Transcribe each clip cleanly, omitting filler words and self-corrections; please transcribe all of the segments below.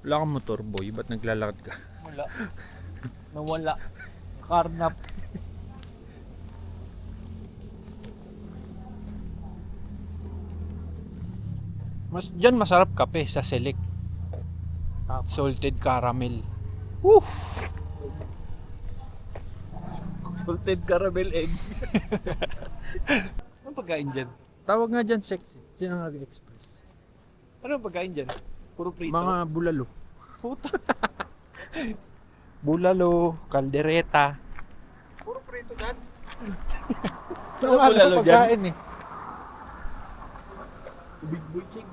Wala kang motor boy, ba't naglalakad ka? Wala. Nawala. Karnap. Diyan masarap kape sa Select. Tama. Salted caramel. Woof! Salted caramel egg. Anong pagkain dyan? Tawag nga dyan sexy. Sinangag Express. Anong pagkain dyan? Puro prito. Mga bulalo. Puta. Bulalo, kaldereta. Puro prito dyan. Ano bulalo pagkain eh. Big boy ching.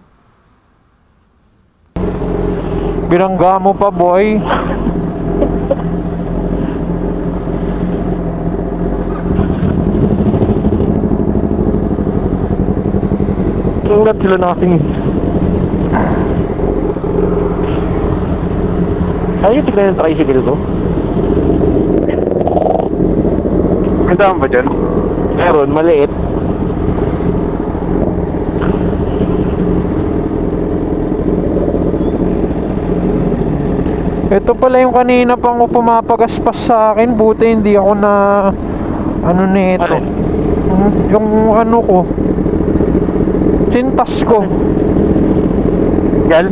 Binangga mo pa boy. Sulat sila nating. Ayaw tignan yung tricycle ko. May daan ba dyan? Meron, maliit. Ito pala yung kanina pang pumapagaspas sa akin. Buti hindi ako na ano nito. Ano? Yung ano ko. Sintas ko. Yan?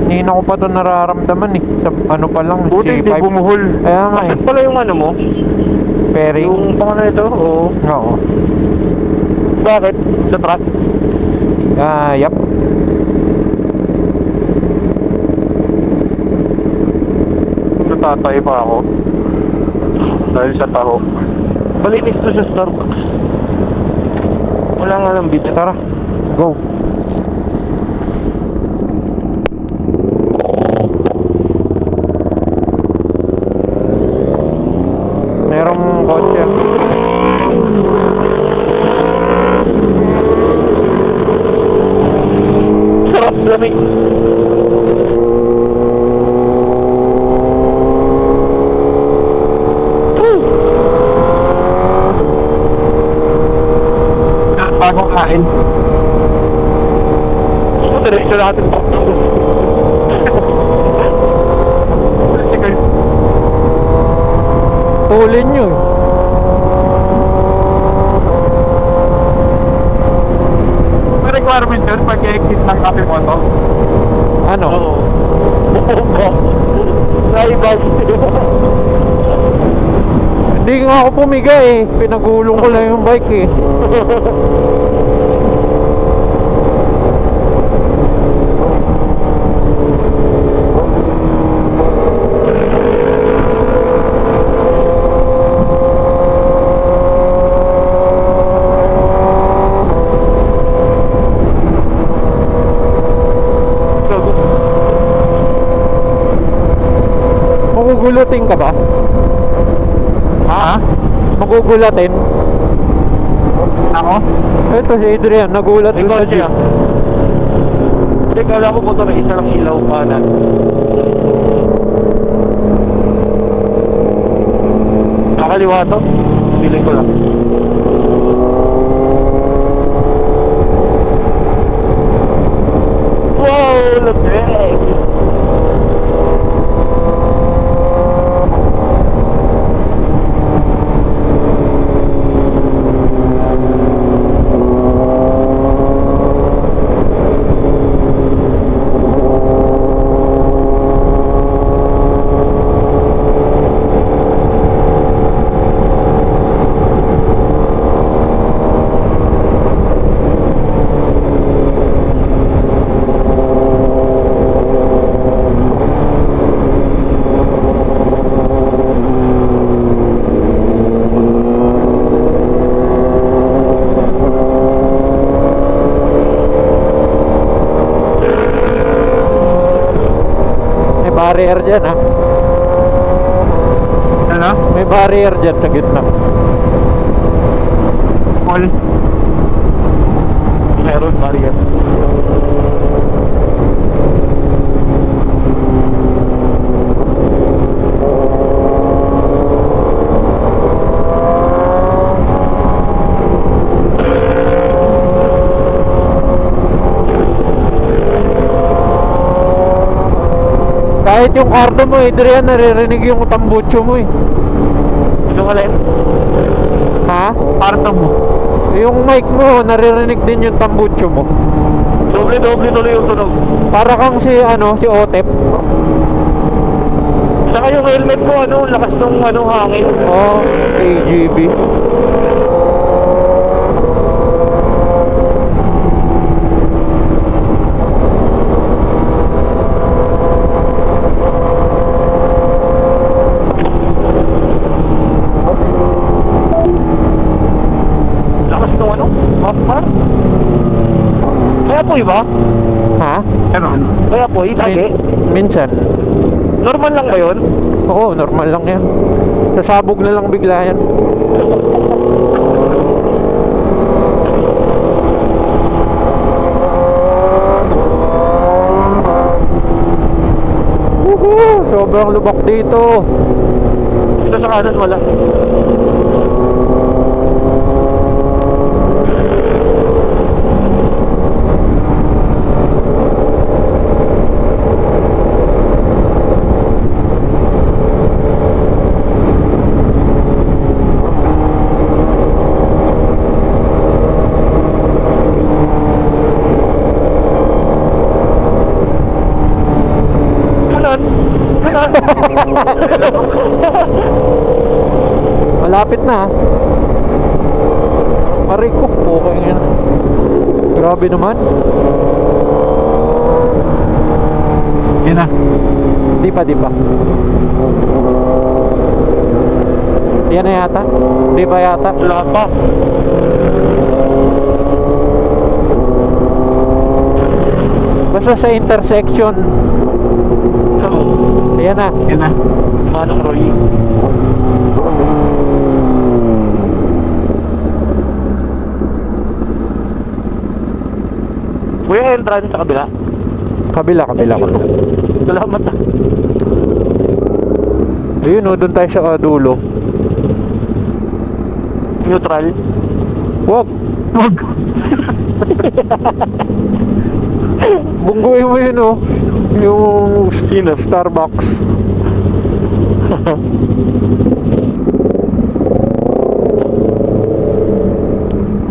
Kanina ko pa ito nararamdaman eh. Sa ano pa lang. Buti hindi C5. bumuhol. Kaya nga eh. Bakit pala yung ano mo? Pairing. Yung pangalan ito? Oo. Oo. Bakit? Sa truck? Yap. Tatay pa ako dahil sa taho. Malinis to sa Starbucks. Wala nga lang bita. Tara. Go. Merong kotse. Sarap lamig. Bagong kain. So, diretso natin. Tulin nyo eh. May requirement yun pag i-exit ng kape mo to? Ano? Oo. Naibas. Hindi nga ako pumiga eh. Pinagulong ko lang yung bike eh. Magugulutin ka ba? Ha? Magugulatin? Ako? Ito si Adrian, nagulat Ikaw sa siya. jeep. Hindi, kala ko motor isa lang ilaw kanan. Nakaliwa to? Piling ko lang. Wow, look at barrier dyan ha. Ano? May barrier dyan sa gitna. All. Meron barrier. Kahit yung karto mo, Adrian, naririnig yung tambucho mo eh. Yung alin? Ha? Parto mo. Yung mic mo, naririnig din yung tambucho mo. Doble-doble tuloy yung tunog. Para kang si Otep. Saka yung helmet ko, lakas nung hangin. Oh, AGB. Lakas nung Mapar? Kaya po ba? Ha? Kaya po, lagi? Minsan. Normal lang ba yun? Oo, normal lang yan. Sasabog na lang bigla yan. Woohoo! Sobrang lubak dito. Dito sa kanan wala. Malapit na. Aray ko, okay yan. Grabe naman. Yan na. Di pa. Yan na yata. Di pa yata. Wala pa. Basta sa intersection. Ayan na. Yan na. Manong Roy. Kuya, entrance sa kabila. Kabila. Salamat ah. Ayun o, doon tayo sa dulo. Neutral. Wag. Bungguin mo yun o. Yung Starbucks.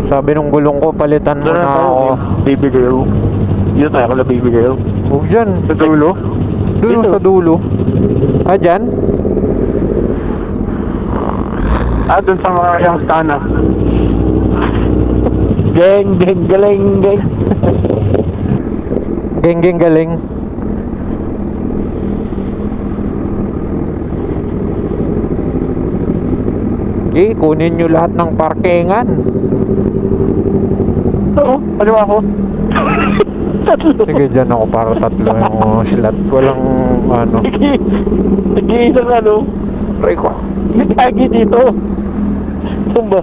Sabi nung gulong ko, palitan mo na ako. Baby girl. Dito tayo kala baby girl. Huwag dyan. Sa dulo? Doon Dito. sa dulo. Ah, dyan? Dun sa mga yung stana. Geng, galing. Geng galing. Okay, kunin nyo lahat ng parkingan. Oo, paliwa ako. Sige, dyan ako para tatlo yung slot. Walang Nag-iisang Try ko. nagagi dito. Tumba.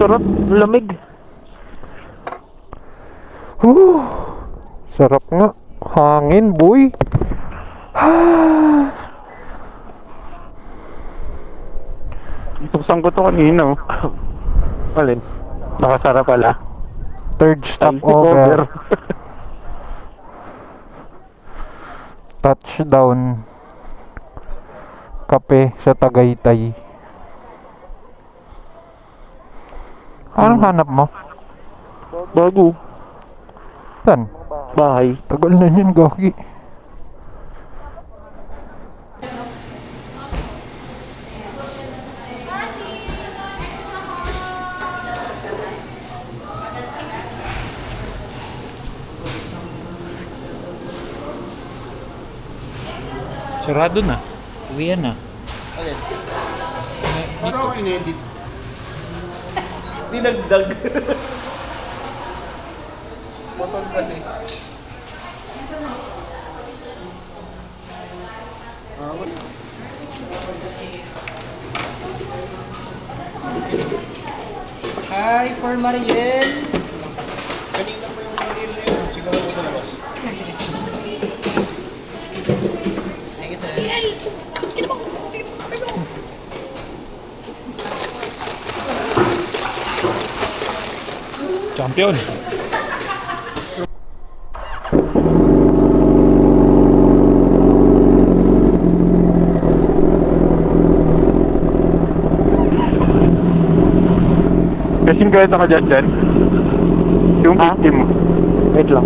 Sarap, lamig. Sarap nga. Hangin, boy. Tuksan ko to kanina. Alin? Nakasarap pala. Third stopover. Touchdown. Kape sa Tagaytay. Anong hanap mo? Bago. Saan? Bahay. Tagal na yun, Goki. Sarado na. Uwian na. Alin? Parang ako in-edit. Dinagdag. Botol kasi. Hi, for Mariel. Kanina pa yung Mariel na yun. Siguro mo sa labas. Sige, sir. Champion. Kasing kaya ka dyan dyan? Yung victim mo. Wait lang.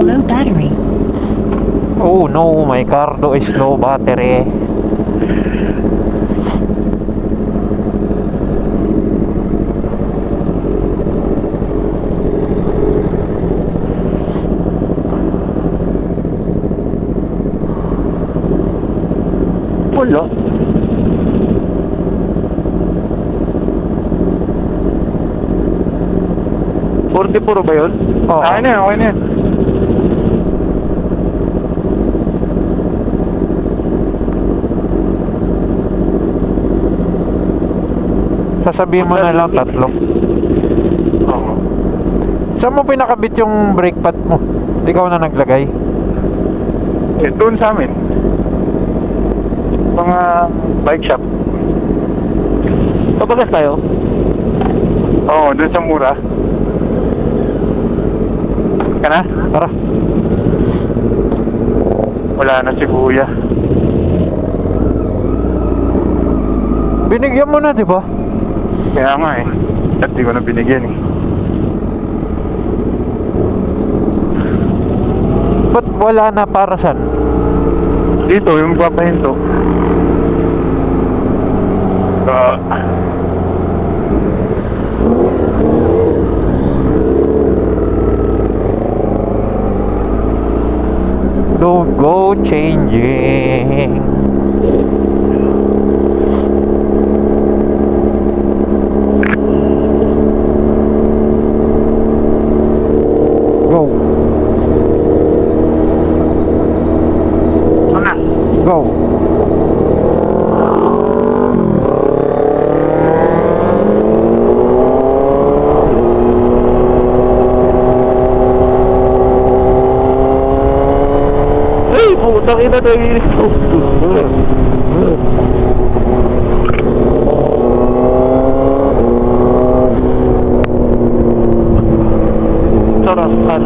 Low battery. Oh no, my cardo is low battery. Wala. Puro ba yun? Oo. Okay na yan, okay na yan. Sasabihin mo na lang 3. Oo. Saan mo pinakabit yung brake pad mo? Ikaw na naglagay? Eh, doon sa amin. Mga bike shop. Papagas tayo? Oo, doon sa mura. Ka na? Tara. Wala na si Kuya. Binigyan mo na, di ba? Kaya nga eh. At di ko na binigyan eh. Ba't wala na para saan? Dito, yung papahinto. Don't go changing. Go. Go. Ay, putang ina na yun. Sarap, lupak.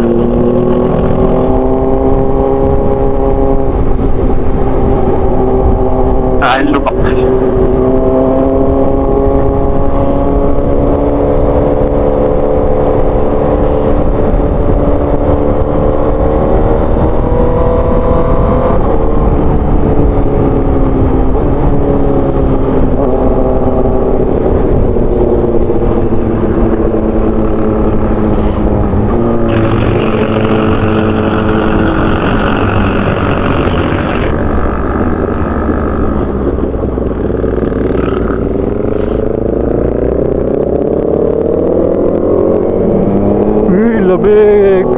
Labig.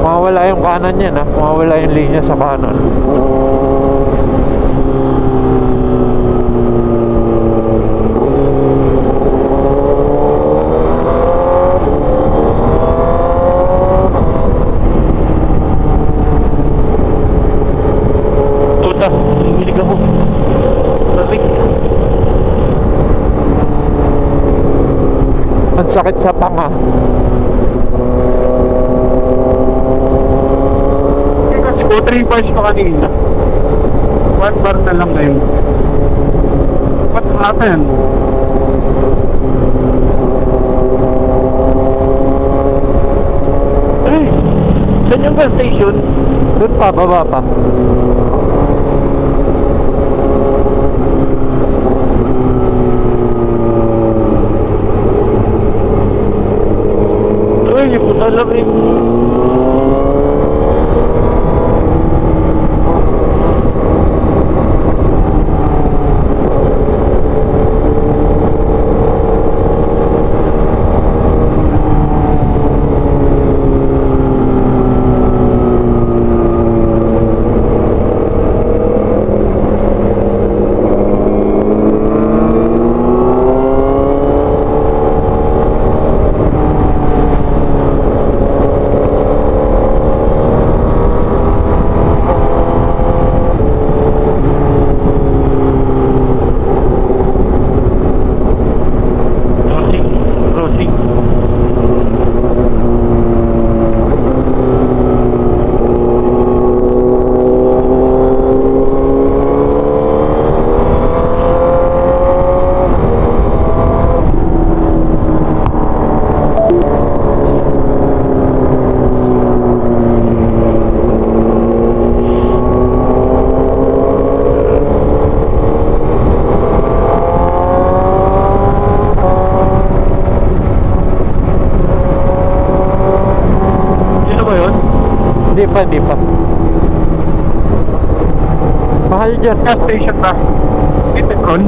Mawawala yung kanan niya na. Mawawala yung linya sa kanan. Puta, hilig ako. Perfect. Ang sakit sa panga. Kasi ko 3 bars pa kanina. 1 bar na lang ngayon. Ba't natin? Eh, saan yung gas station? Doon pa, baba pa. Uy, yung puta lang eh. tayo dyan. Gas station na. Petron.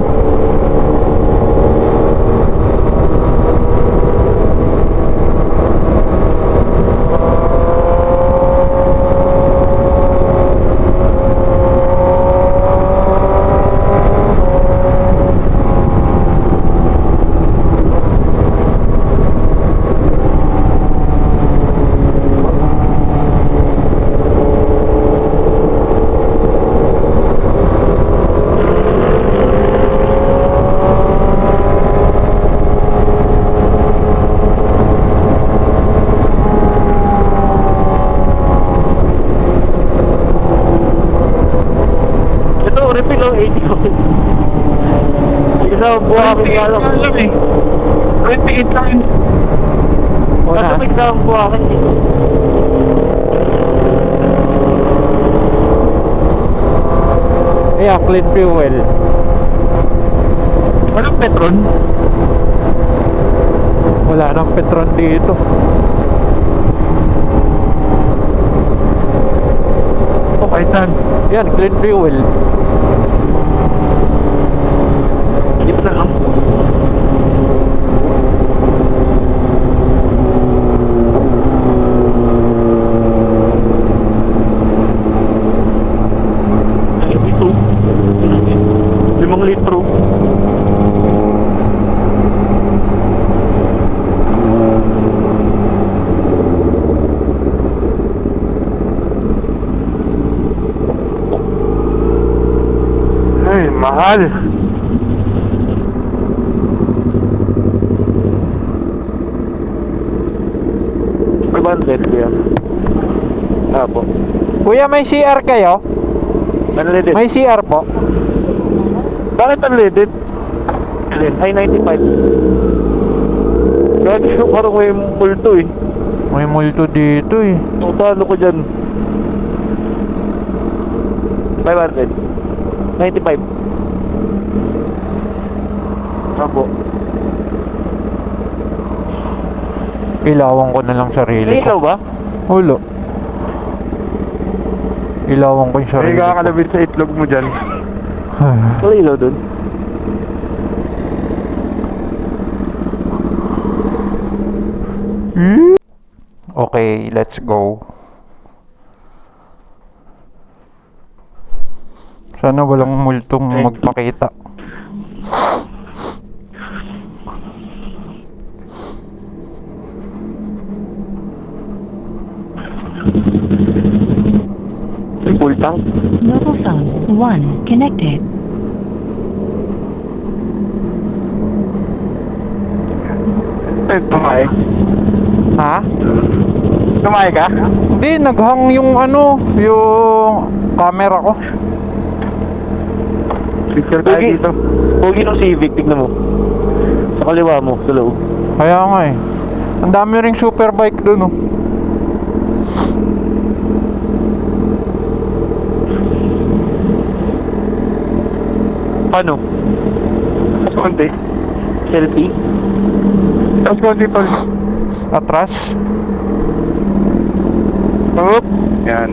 Ito, refill o 80. Isa buha kami nga lang. 28 lang yun. Kaso may isang buha kami dito. Yeah, clean fuel. Walang Petron? Wala nang Petron dito. O kahit saan. Yan, clean fuel. Dito na lang. Ay, ito. 5 litro. Ay, mahal. May bandit ko yan. Apo. Kuya, may CR kayo? Unleaded. May CR po? Bakit unleaded? Alin? Ay, 95. Gagi ko parang may multo eh. May multo dito eh. So, talo ko dyan. 500. 95. Apo. Ilawan ko na lang sarili May ilaw ko. ba? Ulo. Ilawan ko yung May sarili ko. kakalabit sa itlog mo dyan. Wala ilaw dun. Okay, let's go. Sana walang multong magpakita. Full tank. Mobile phone 1 connected. Tumae. Ha? Tumae ka? Hindi, naghang yung ano, yung camera ko. Picture tayo dito. Pogi ng Civic, tignan mo. Sa kaliwa mo, sa loob. Kaya nga eh. Ang dami ring superbike dun oh. Paano? Tapos konti. Selfie. Tapos konti pa. Atras. Oop. Yan.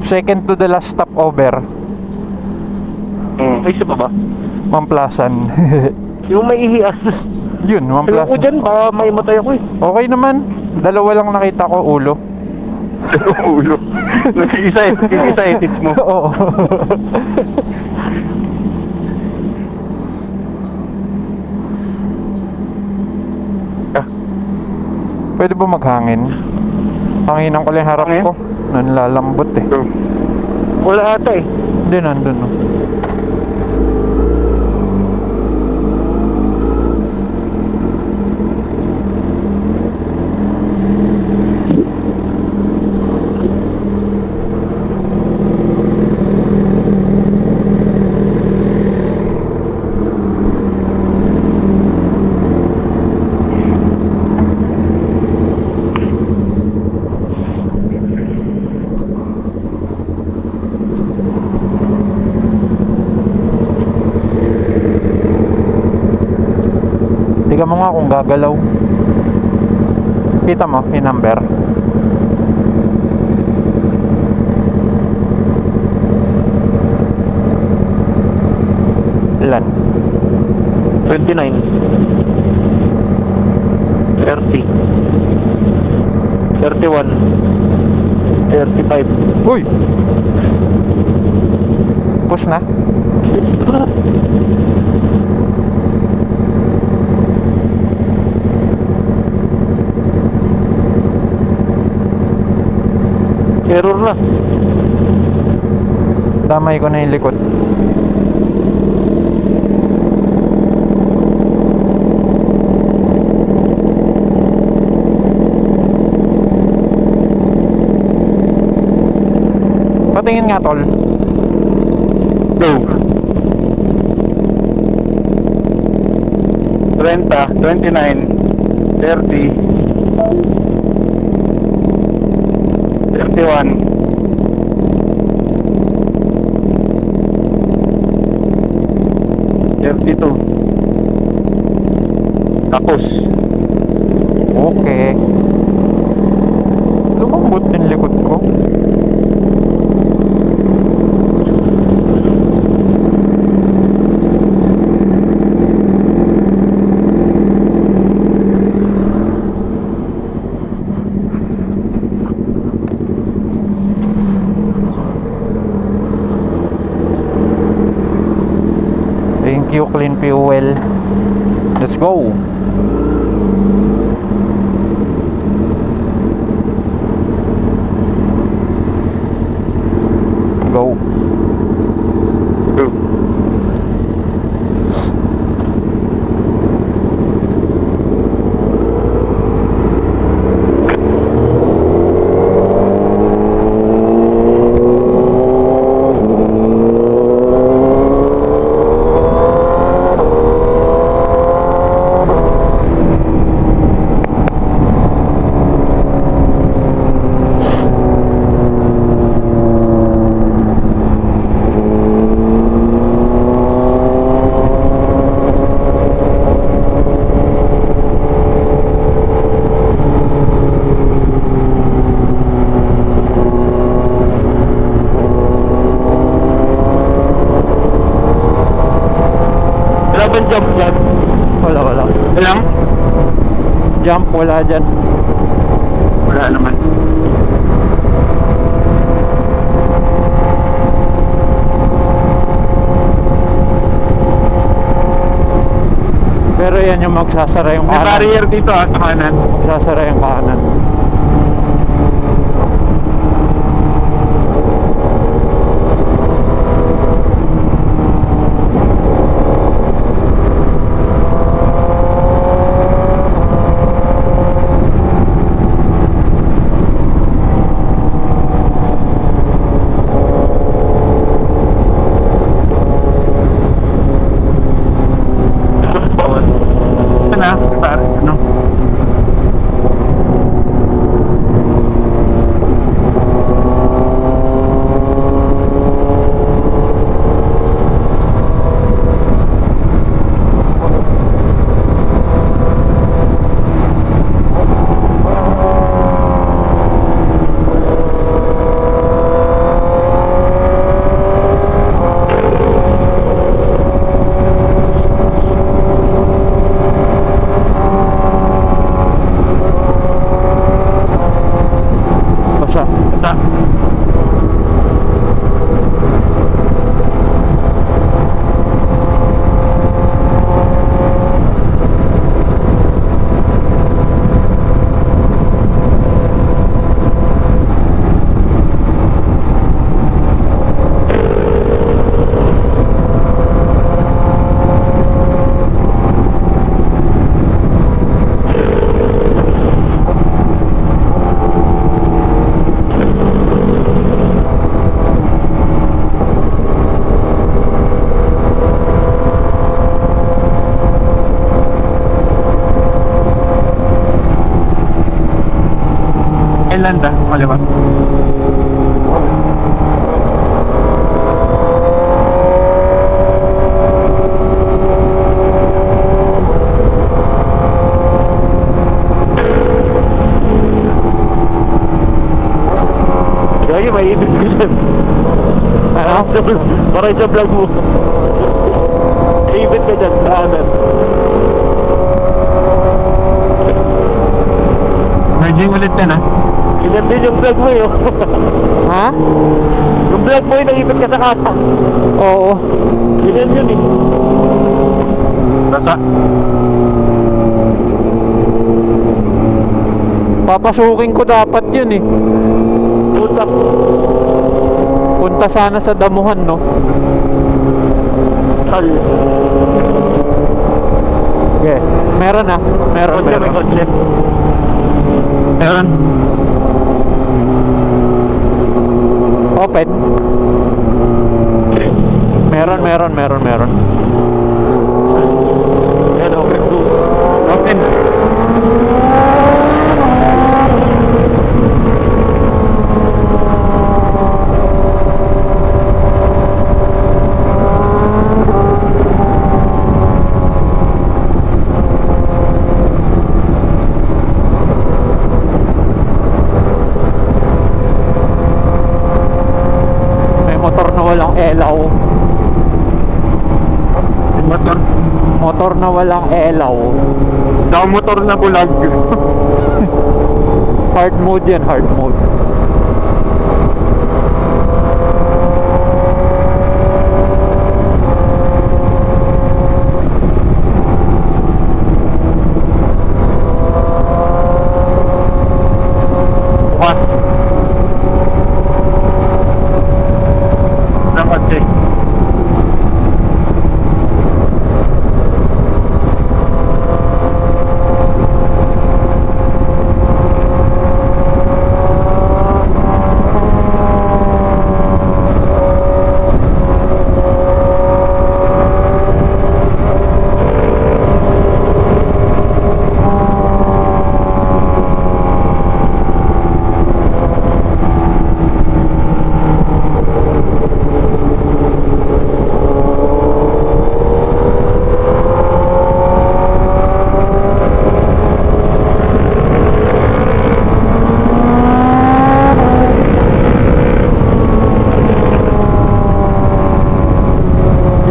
Second to the last stopover. Ay, isa pa ba? Mamplasan. Yung may ihias. Yun, Alam ko Mamplasan. dyan, baka may matay ako eh. Okay naman. Dalawa lang nakita ko ulo. Ulo. Nag-iisa eh, tits mo. Oo. Ah. Pwede ba maghangin? Hanginan ko lang yung harap Hangin? ko. Nanlalambot eh. So, wala ata eh. Hindi, nandun no. Tingnan mo nga kung gagalaw. Kita mo yung number. Ilan? 29. 30. 31. 35. Uy! Push na? Error na. Damay ko na yung likod. Patingin nga tol. Go. 30, 29, 30, 31, 32. Tapos. Okay. Lumambot din likod ko. Thank you, clean fuel. Let's go. Go. Go. Wala bang jump dyan? Wala. Walang? Jump, wala dyan. Wala naman. Pero yan yung magsasara yung May kanan. barrier dito sa kanan. Magsasara yung kanan. Ano? Basa. Basta. Island kaliwa. Kaya may ibig ko dyan. Parang sa vlog mo. dyan, daanan. Merging ulit yan, ha? Ganyan din yung vlog mo yun. Ha? Yung vlog mo yun, naipit ka sa kata. Oo. Ganyan yun eh. Basta. Papasukin ko dapat yun eh. Puta. Punta sana sa damuhan, no? Sal. Okay. Meron, ha? Meron, Kotse, may meron. kotse. Meron. Open. Meron. Yan, open to. Open. May motor na walang elaw. Motor na walang elaw. Daw motor na bulag. Hard mode yan, hard mode. Bukas. Ng kotse.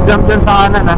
Jump dyan sa kanan, ha?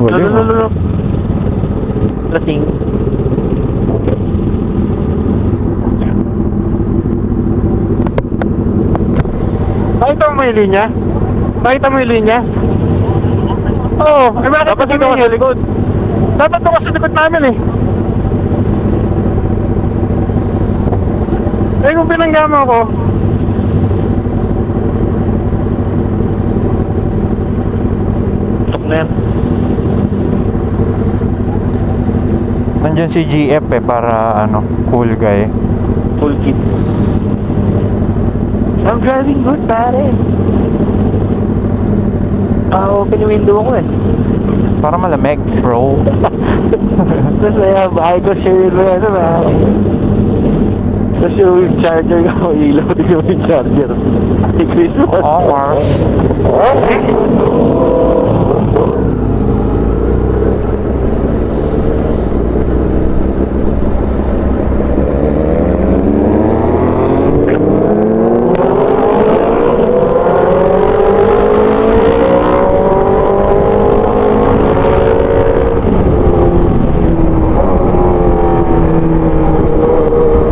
Wala. Lasing. Nakita mo yung linya? Nakita mo yung linya? Oo. Eh bakit dapat dito ka sa likod? Dapat doon ka sa likod namin eh. Eh kung pinanggama ko. Stop na yan. Nandyan si GF eh, para ano, cool guy. Full kit. I'm driving good, pare. Open yung window ko eh. Para malamig, bro. Tapos bahay ko share mo ano ba? Tapos yung charger ko, ilaw din yung charger. Hey, Christmas. Oo, Mars.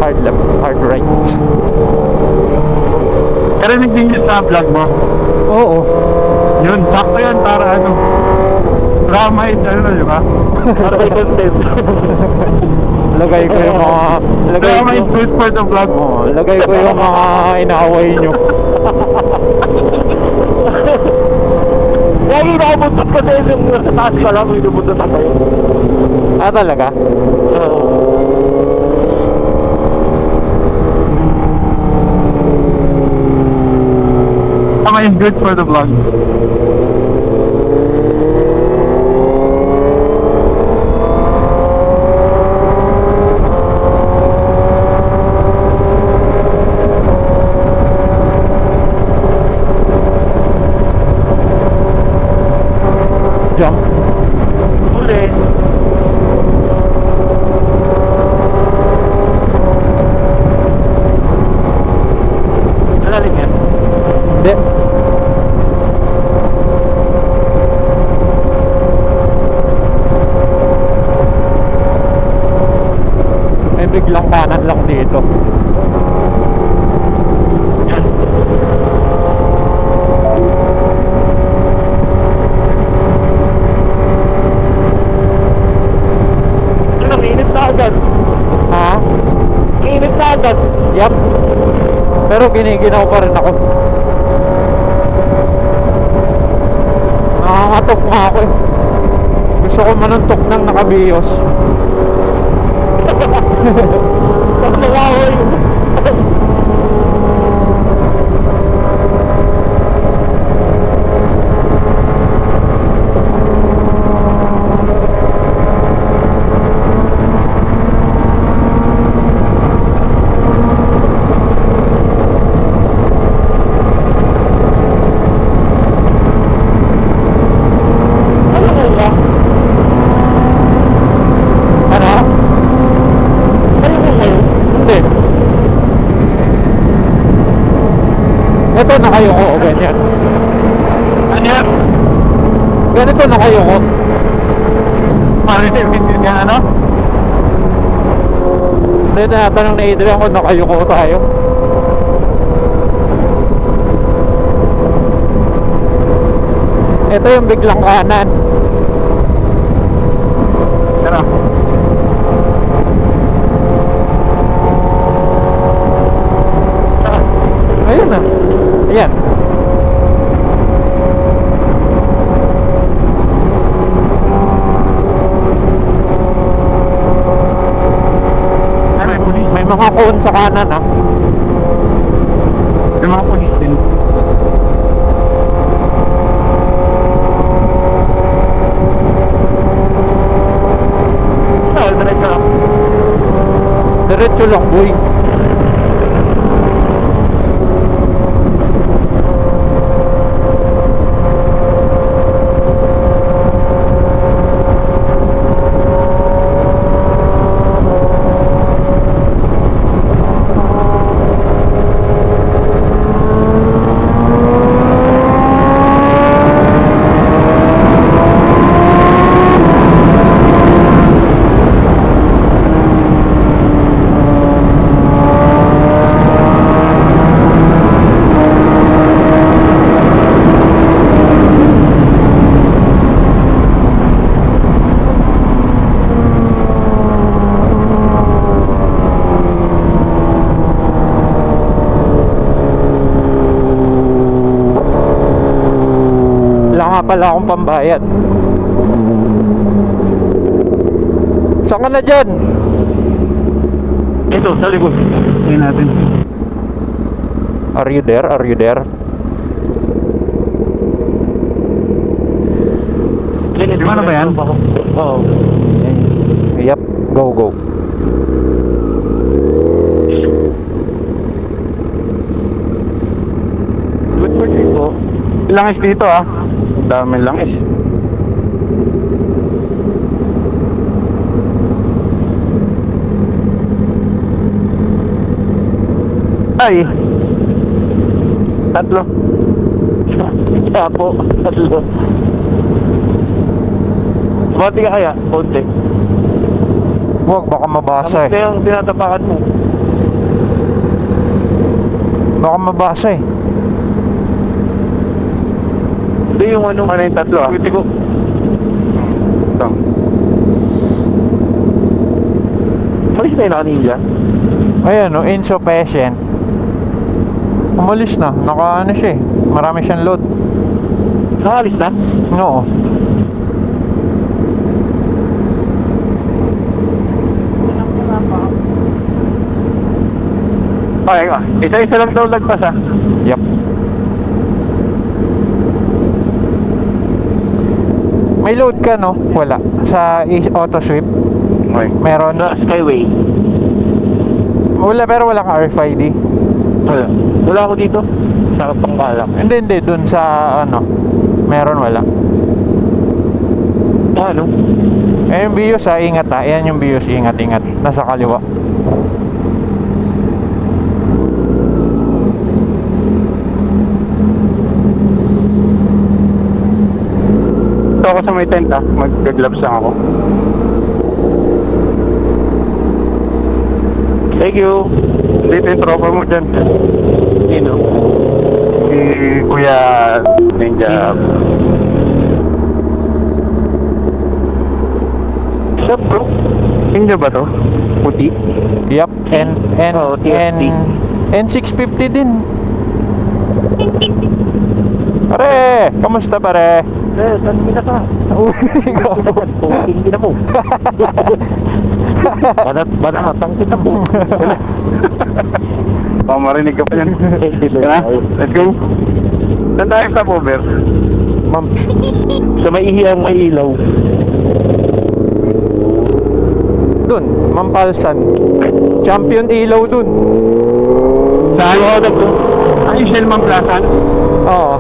Hard left, hard right. Karinig din yun sa vlog mo. Oo. Yun, sakto yan para ano. Drama is ano, di ba? Para may content. Lagay ko yung mga... Drama is good for the vlog. Oo, lagay ko yung mga inaaway nyo. Lagi nakabuntot kasi yung nasa taas ka lang, yung nabuntot ako yun. Ah, talaga? Oo. is good for the vlog. Jump. Ulit. Malalim yan. Hindi. May biglang kanan lang dito. Yan. Ano, mainit na agad. Ha? Mainit na agad. Yup. Pero giniginaw pa rin ako. Nakakatok nga ako eh. Gusto ko manuntok ng nakabiyos. Pagkawahoy. Ano mo ba? Ano? Ano mo kayo? Hindi. Ito nakayoko o ganyan. Ano yan? Ganito nakayoko. Hindi niya ano? Hindi, tinatanong ni Adrian kung nakayoko tayo. Ito yung biglang kanan. Tara. Ayun na. Ayan. May pulis. May mga cone sa kanan ah. May mga pulis din. Diretso lang. Diretso lang boy. Wala nga pala akong pambayad. Saan ka na dyan? Ito, sa likod. Tingnan natin. Are you there? Are you there? Ano ba yan? Oo. Yep. Go, go. Good for trip po. Langis dito ah. Dami langis. Ay. Tatlo. Kaya po, tatlo. Bati ka kaya? Konti. Huwag, baka mabasa Kamusta eh. yung tinatapakan mo? Baka mabasa eh. Hindi yung ano yung tatlo ah. Kuti ko. Ito. Malis na yun naka-ninja? Ayan o, insufficient. Umalis na, naka ano siya eh. Marami siyang load. Nakalis na? Oo. Okay ka. Isa-isa lang daw lagpas ah. Yup. May load ka, no? Wala. Sa auto sweep? Okay. Meron? Sa Skyway. Wala, pero wala kang RFID. Wala. Wala ako dito. Sa Pangkalak. Hindi. Dun sa, ano, meron, wala. Ano? Eh, yung BIOS, ingat ha. Ayan yung BIOS, ingat. Nasa kaliwa. Ito ako sa may tent mag-gloves lang ako. Thank you. Dito yung tropa mo dyan. Sino? Si Kuya Ninja. Sup bro? Ninja ba to? Puti? Yup. Oo, TFT. N650 din. Pare! Kamusta pare? Saan mo na ka? Uy, Hindi na mo. Banatang kita po. Marinig ka pa yan. Let's go. Saan tayo sa over? Ma'am, Sa may ihiyang may ilaw. dun, Mampalsan. Champion ilaw dun. Saan ko na bro? Ay, Shelman Plaza? Oo.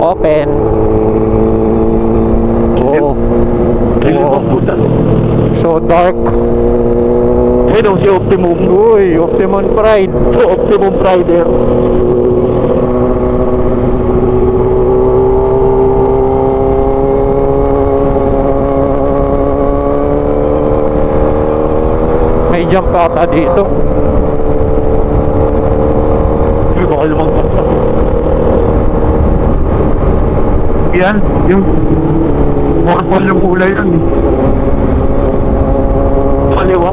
Open. Oo. So dark. Hello, si Optimum. Uy, Optimum Pride. Optimum Rider. May jump ata dito. Hindi ko alam ang yan, yung purple yung kulay yan. Kaliwa.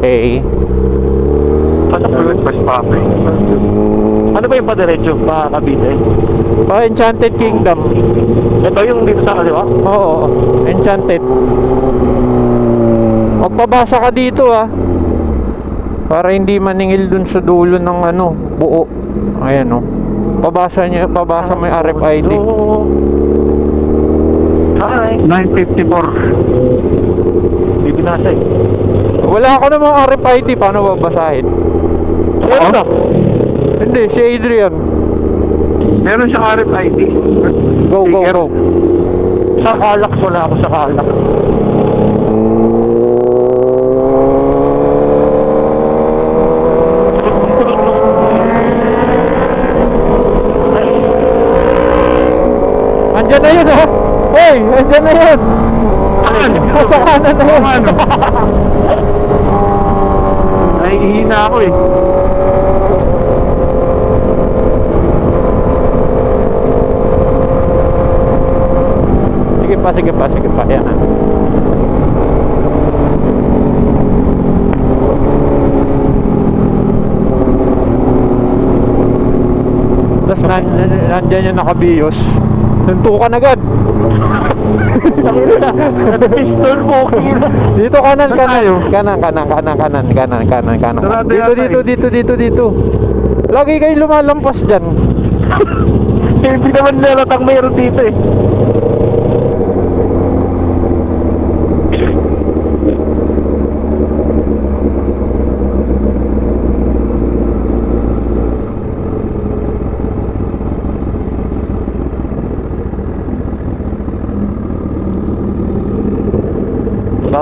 Hey. Pasok ko yun, Paspapay. Ano ba yung padiretso? Pa Cavite? Oh, Enchanted Kingdom. Ito yung dito sa kaliwa? Oo, Enchanted. Magpabasa ka dito para hindi maningil dun sa dulo ng ano, buo. Ayan Pabasa mo yung RFID. Hi. 954. Hindi binasa eh. Wala ako namang RFID, paano babasahin? Meron na. Hindi, si Adrian. Meron siyang RFID. Go. Sa Calax, wala ako sa Calax. Andyan na yun Hoy, andyan na yun. Nasa kanan na yun. Nahihina ako eh. Sige pa. Yan Tapos nandyan yung nakabiyos. Tuntukan agad. Pistol mo. Dito kanan. Tayo? Kanan. Sarado yata Dito. Lagi kayo lumalampas dyan. Hindi naman nalatang mayroon dito eh.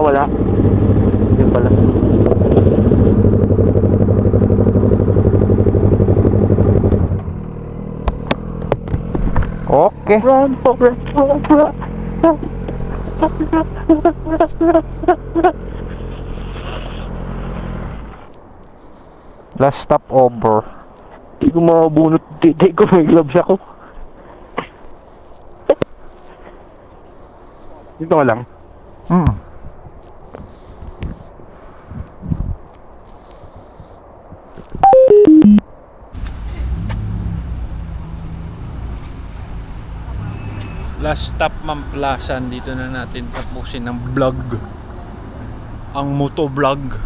Wala. Yun pala. Okay. Run, Forrest, run, run. Last stop over. Hindi ko makabunot titi ko, may gloves ako. Dito ka lang. Hmm. Last stop Mamplasan. Dito na natin tapusin ang vlog. Ang motovlog.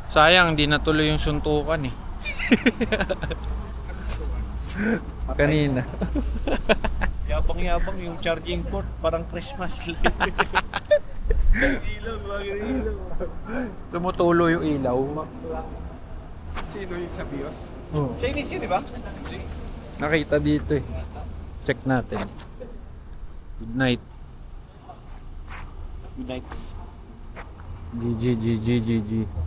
Sayang, di natuloy yung suntukan eh. Kanina. Yabang-yabang yung charging port. Parang Christmas light. Tumutulo yung ilaw. Sino yung sa BIOS? Chinese yun, di ba? Nakita dito eh. Check natin. Good night. Good night. GG.